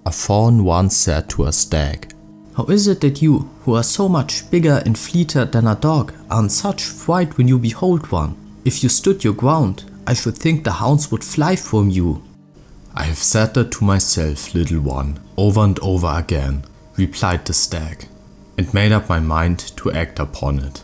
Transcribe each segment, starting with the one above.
A fawn once said to a stag, "How is it that you, who are so much bigger and fleeter than a dog, are in such fright when you behold one? If you stood your ground, I should think the hounds would fly from you." "I have said that to myself, little one, over and over again," replied the stag, "and made up my mind to act upon it.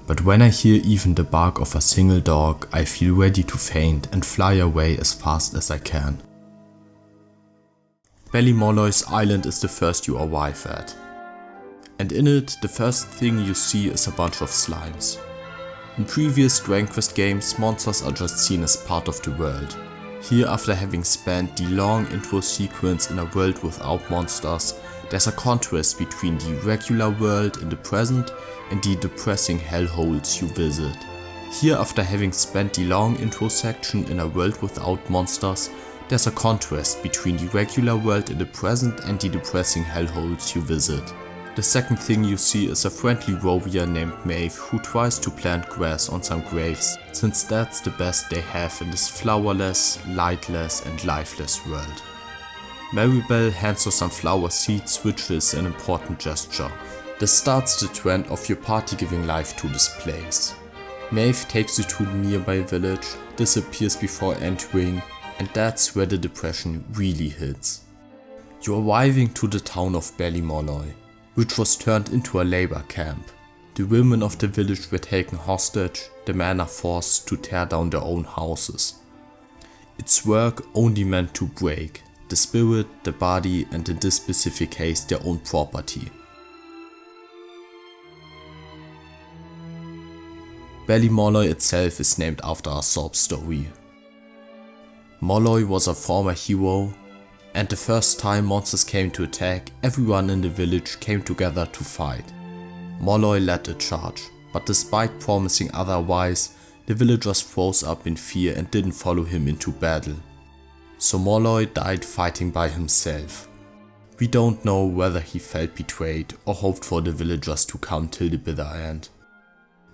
But when I hear even the bark of a single dog, I feel ready to faint and fly away as fast as I can." Ballymolloy's island is the first you arrive at. And in it, the first thing you see is a bunch of slimes. In previous Dragon Quest games, monsters are just seen as part of the world. Here, after having spent the long intro sequence in a world without monsters, there's a contrast between the regular world in the present and the depressing hellholes you visit. Here, after having spent the long intro section in a world without monsters, there's a contrast between the regular world in the present and the depressing hellholes you visit. The second thing you see is a friendly warrior named Maeve who tries to plant grass on some graves, since that's the best they have in this flowerless, lightless and lifeless world. Maribel hands her some flower seeds, which is an important gesture. This starts the trend of your party giving life to this place. Maeve takes you to the nearby village, disappears before entering, and that's where the depression really hits. You're arriving to the town of Ballymolloy, which was turned into a labor camp. The women of the village were taken hostage, the men are forced to tear down their own houses. It's work only meant to break the spirit, the body, and in this specific case their own property. Ballymolloy itself is named after a Aesop story. Molloy was a former hero, and the first time monsters came to attack, everyone in the village came together to fight. Molloy led the charge, but despite promising otherwise, the villagers froze up in fear and didn't follow him into battle. So Molloy died fighting by himself. We don't know whether he felt betrayed or hoped for the villagers to come till the bitter end.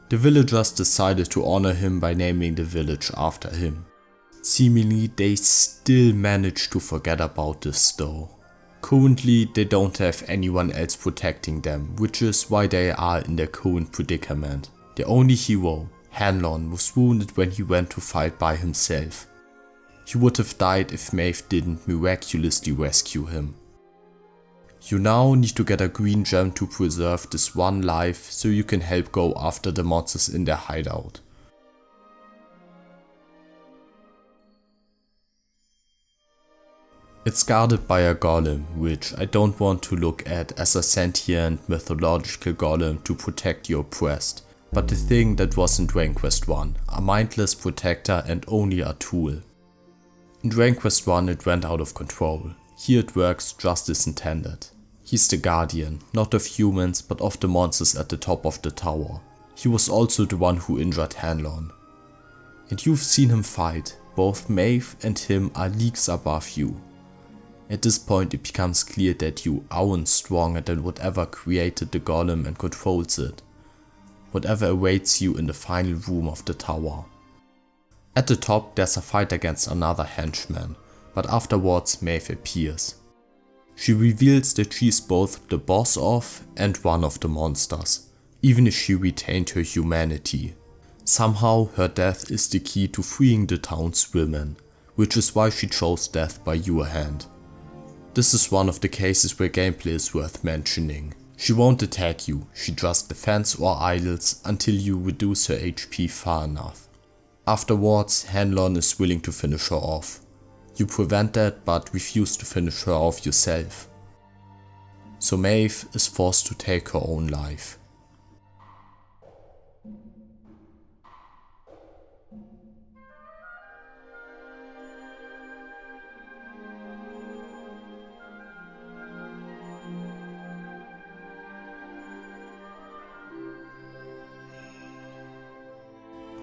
The villagers decided to honor him by naming the village after him. Seemingly they still managed to forget about this though. Currently they don't have anyone else protecting them, which is why they are in their current predicament. Their only hero, Hanlon, was wounded when he went to fight by himself. He would have died if Maeve didn't miraculously rescue him. You now need to get a green gem to preserve this one life so you can help go after the monsters in their hideout. It's guarded by a golem, which I don't want to look at as a sentient mythological golem to protect your oppressed, but the thing that was in Dragon Quest 1, a mindless protector and only a tool. In Dragon Quest 1 it went out of control. Here it works just as intended. He's the guardian, not of humans but of the monsters at the top of the tower. He was also the one who injured Hanlon. And you've seen him fight, both Maeve and him are leagues above you. At this point it becomes clear that you aren't stronger than whatever created the golem and controls it. Whatever awaits you in the final room of the tower. At the top there's a fight against another henchman, but afterwards Maeve appears. She reveals that she's both the boss of and one of the monsters, even if she retained her humanity. Somehow her death is the key to freeing the town's women, which is why she chose death by your hand. This is one of the cases where gameplay is worth mentioning. She won't attack you, she just defends or idles until you reduce her HP far enough. Afterwards, Hanlon is willing to finish her off. You prevent that but refuse to finish her off yourself. So Maeve is forced to take her own life.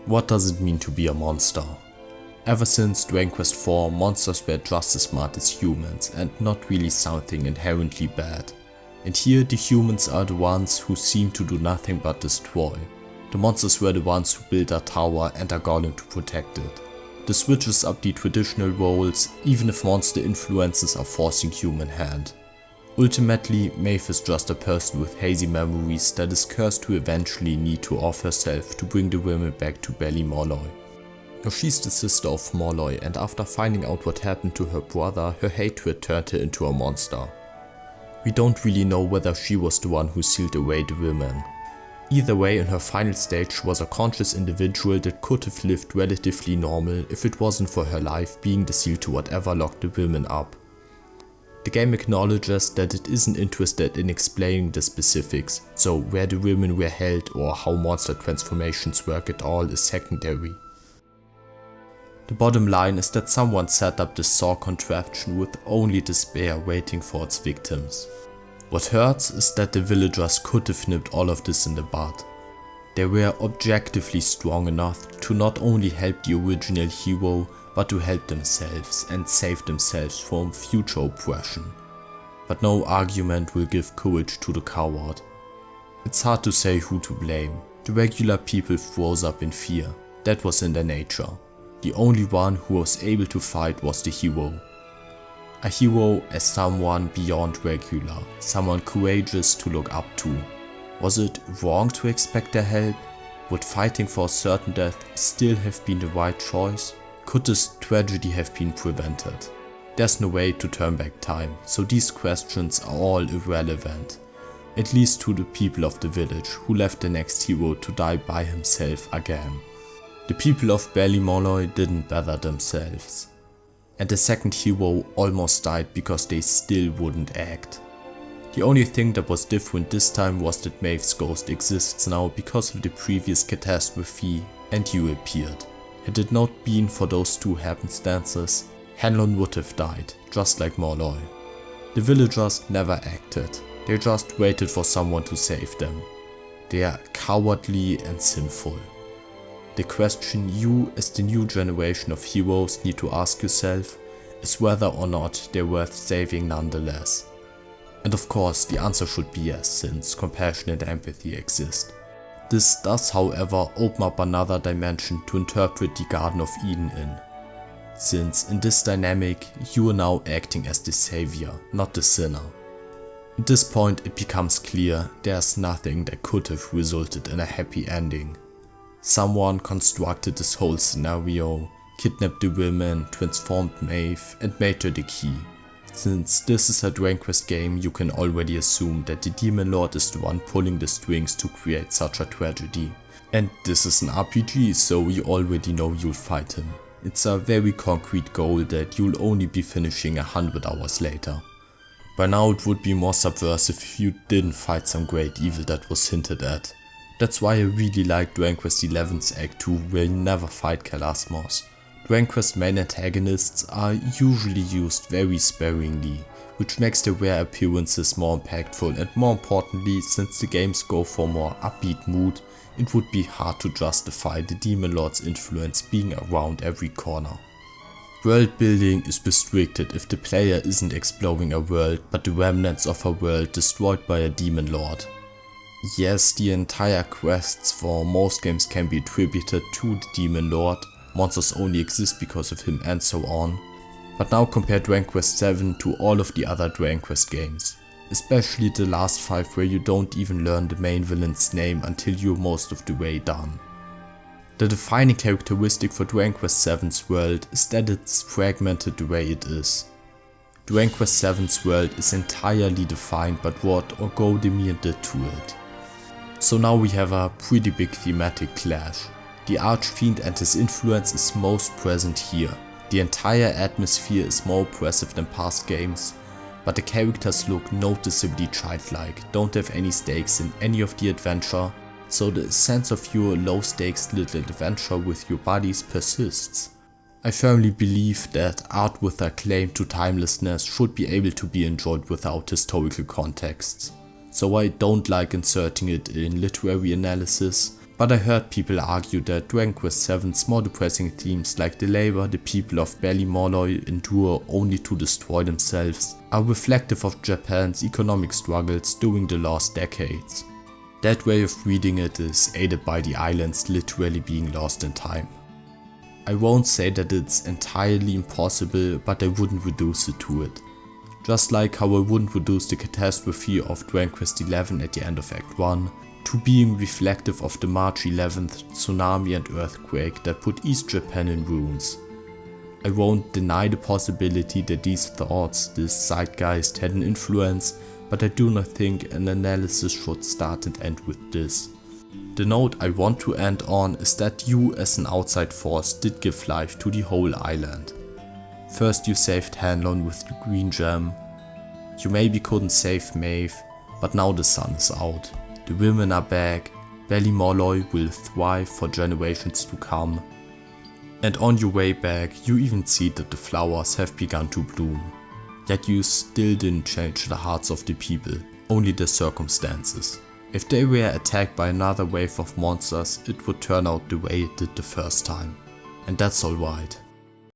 What does it mean to be a monster? Ever since Dragon Quest 4, monsters were just as smart as humans and not really something inherently bad. And here the humans are the ones who seem to do nothing but destroy. The monsters were the ones who built a tower and a golem to protect it. This switches up the traditional roles even if monster influences are forcing human hand. Ultimately, Maeve is just a person with hazy memories that is cursed to eventually need to off herself to bring the women back to Ballymolloy. Now she's the sister of Molloy, and after finding out what happened to her brother, her hatred turned her into a monster. We don't really know whether she was the one who sealed away the women. Either way, in her final stage she was a conscious individual that could have lived relatively normal if it wasn't for her life being the seal to whatever locked the women up. The game acknowledges that it isn't interested in explaining the specifics, so where the women were held or how monster transformations work at all is secondary. The bottom line is that someone set up this saw contraption with only despair waiting for its victims. What hurts is that the villagers could have nipped all of this in the bud. They were objectively strong enough to not only help the original hero, but to help themselves and save themselves from future oppression. But no argument will give courage to the coward. It's hard to say who to blame. The regular people froze up in fear. That was in their nature. The only one who was able to fight was the hero. A hero as someone beyond regular, someone courageous to look up to. Was it wrong to expect their help? Would fighting for a certain death still have been the right choice? Could this tragedy have been prevented? There's no way to turn back time, so these questions are all irrelevant. At least to the people of the village who left the next hero to die by himself again. The people of Ballymolloy didn't bother themselves. And the second hero almost died because they still wouldn't act. The only thing that was different this time was that Maeve's ghost exists now because of the previous catastrophe and you appeared. Had it not been for those two happenstances, Hanlon would have died, just like Molloy. The villagers never acted, they just waited for someone to save them. They are cowardly and sinful. The question you as the new generation of heroes need to ask yourself is whether or not they're worth saving nonetheless. And of course the answer should be yes, since compassion and empathy exist. This does however open up another dimension to interpret the Garden of Eden in. Since in this dynamic you are now acting as the savior, not the sinner. At this point it becomes clear there's nothing that could have resulted in a happy ending. Someone constructed this whole scenario, kidnapped the women, transformed Maeve and made her the key. Since this is a Dragon Quest game, you can already assume that the Demon Lord is the one pulling the strings to create such a tragedy. And this is an RPG, so you already know you'll fight him. It's a very concrete goal that you'll only be finishing 100 hours later. By now it would be more subversive if you didn't fight some great evil that was hinted at. That's why I really like Dragon Quest XI's Act 2 where you never fight Kalasmos. Dragon Quest main antagonists are usually used very sparingly, which makes their rare appearances more impactful, and more importantly, since the games go for a more upbeat mood, it would be hard to justify the Demon Lord's influence being around every corner. World building is restricted if the player isn't exploring a world but the remnants of a world destroyed by a Demon Lord. Yes, the entire quests for most games can be attributed to the Demon Lord, monsters only exist because of him and so on. But now compare Dragon Quest VII to all of the other Dragon Quest games. Especially the last 5 where you don't even learn the main villain's name until you're most of the way done. The defining characteristic for Dragon Quest VII's world is that it's fragmented the way it is. Dragon Quest VII's world is entirely defined by what Orgodemir did to it. So now we have a pretty big thematic clash. The Archfiend and his influence is most present here. The entire atmosphere is more oppressive than past games, but the characters look noticeably childlike, don't have any stakes in any of the adventure, so the sense of your low stakes little adventure with your buddies persists. I firmly believe that art with a claim to timelessness should be able to be enjoyed without historical contexts. So I don't like inserting it in literary analysis, but I heard people argue that Dragon Quest VII's more depressing themes like the labor the people of Ballymolloy endure only to destroy themselves are reflective of Japan's economic struggles during the last decades. That way of reading it is aided by the islands literally being lost in time. I won't say that it's entirely impossible, but I wouldn't reduce it to it. Just like how I wouldn't reduce the catastrophe of Dragon Quest XI at the end of Act 1 to being reflective of the March 11th tsunami and earthquake that put East Japan in ruins. I won't deny the possibility that these thoughts, this zeitgeist, had an influence, but I do not think an analysis should start and end with this. The note I want to end on is that you as an outside force did give life to the whole island. First you saved Hanlon with the green gem. You maybe couldn't save Maeve, but now the sun is out. The women are back, Ballymolloy will thrive for generations to come. And on your way back you even see that the flowers have begun to bloom. Yet you still didn't change the hearts of the people, only the circumstances. If they were attacked by another wave of monsters, it would turn out the way it did the first time. And that's alright.